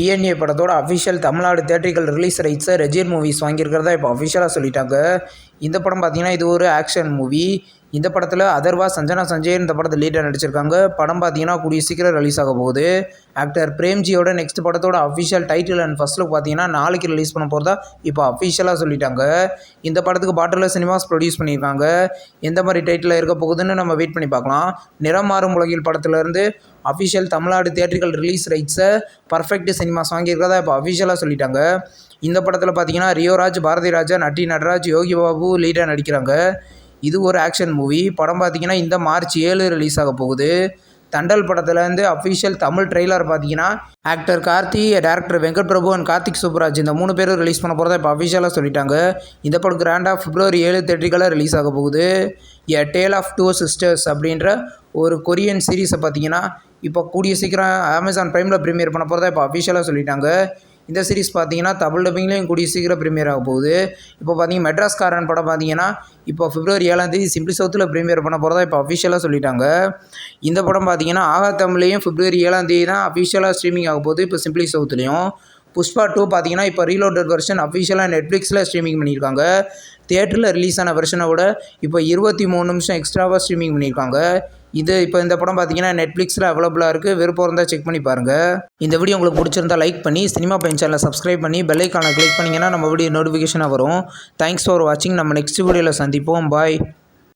DNA படத்தோட official Tamil Nadu theatrical release ரைட்ஸை ரெஜின் மூவிஸ் வாங்கியிருக்கிறதா இப்போ அஃபிஷியலாக சொல்லிட்டாங்க. இந்த படம் பார்த்தீங்கன்னா இது ஒரு ஆக்ஷன் மூவி. இந்த படத்தில் அதர்வா, சஞ்சனா சஞ்சய் இந்த படத்தில் லீடாக நடிச்சிருக்காங்க. படம் பார்த்தீங்கன்னா கூடிய சீக்கிரம் ரிலீஸ் ஆக போகுது. ஆக்டர் பிரேம்ஜியோட நெக்ஸ்ட் படத்தோட official title and first look பார்த்தீங்கன்னா நாளைக்கு ரிலீஸ் பண்ண போகிறதா இப்போ அஃபிஷியலாக சொல்லிட்டாங்க. இந்த படத்துக்கு பாட்டில் சினிமாஸ் ப்ரொடியூஸ் பண்ணியிருக்காங்க. எந்த மாதிரி டைட்டில் இருக்க போகுதுன்னு நம்ம வெயிட் பண்ணி பார்க்கலாம். நிறம் மாறும் உலகில் படத்துலேருந்து அஃபிஷியல் தமிழ்நாடு தியேட்ரிக்கல் ரிலீஸ் ரைட்ஸை பர்ஃபெக்ட் சினிமாஸ் வாங்கியிருக்கிறதா இப்போ அஃபிஷியலாக சொல்லிட்டாங்க. இந்த படத்தில் பார்த்தீங்கன்னா ரியோராஜ், பாரதி ராஜா, நட்டி நடராஜ், யோகி பாபு லீடாக நடிக்கிறாங்க. இது ஒரு ஆக்ஷன் மூவி. படம் பார்த்தீங்கன்னா இந்த மார்ச் 7 ரிலீஸ் ஆக போகுது. தண்டல் படத்துலேருந்து அஃபிஷியல் தமிழ் ட்ரெய்லர் பார்த்தீங்கன்னா actor Karthi, director Venkat Prabhu and Karthik Subbaraj இந்த 3 பேரும் ரிலீஸ் பண்ண போகிறதா இப்போ அஃபிஷியலாக சொல்லிட்டாங்க. இந்த படம் கிராண்டாக February 7 தேட்டரிக்கலாக ரிலீஸ் ஆக போகுது. எ டேல் ஆஃப் டூ சிஸ்டர்ஸ் அப்படின்ற ஒரு கொரியன் சீரீஸை பார்த்தீங்கன்னா இப்போ கூடிய சீக்கிரம் அமேசான் ப்ரைமில் ப்ரீமியர் பண்ண போகிறதா இப்போ அஃபிஷியலாக சொல்லிட்டாங்க. இந்த சீரிஸ் பார்த்தீங்கன்னா தமிழ் டப்பிங்லேயும் கூடிய சீக்கிரம் ப்ரீமியர் ஆக போகுது. இப்போ பார்த்தீங்கன்னா மெட்ராஸ்காரன் படம் பார்த்தீங்கன்னா இப்போ February 7 சிம்பிளி சவுத்தில் ப்ரீமியர் பண்ண போகிறதா இப்போ அஃபிஷியலாக சொல்லிட்டாங்க. இந்த படம் பார்த்தீங்கன்னா ஆகா தமிழ்லையும் February 7 தான் அஃபிஷியலாக ஸ்ட்ரீமிங் ஆக போகுது. இப்போ சிம்பிளி சவுத்துலேயும் புஷ்பா 2 பார்த்தீங்கன்னா இப்போ ரீலோடட் வெர்ஷன் அஃபிஷியலாக நெட்ஃப்ளிக்ஸில் ஸ்ட்ரீமிங் பண்ணியிருக்காங்க. தியேட்டரில் ரிலீஸ் ஆன வெர்ஷனை விட இப்போ 23 நிமிஷம் எக்ஸ்ட்ராவாக ஸ்ட்ரீமிங் பண்ணியிருக்காங்க. இப்போ இந்த படம் பார்த்தீங்கன்னா நெட்ஃப்ளிக்ஸில் அவைலபிளாக இருக்குது. விருப்பம் இருந்தால் செக் பண்ணி பாருங்கள். இந்த வீடியோ உங்களுக்கு பிடிச்சிருந்தா லைக் பண்ணி சினிமா பையன் சேனலை சப்ஸ்கிரைப் பண்ணி பெல் ஐக்கானை கிளிக் பண்ணிங்கன்னா நம்ம வீடியோ நோட்டிஃபிகேஷனாக வரும். தேங்க்ஸ் ஃபார் வாட்சிங். நம்ம நெக்ஸ்ட் வீடியோவில் சந்திப்போம். பாய்.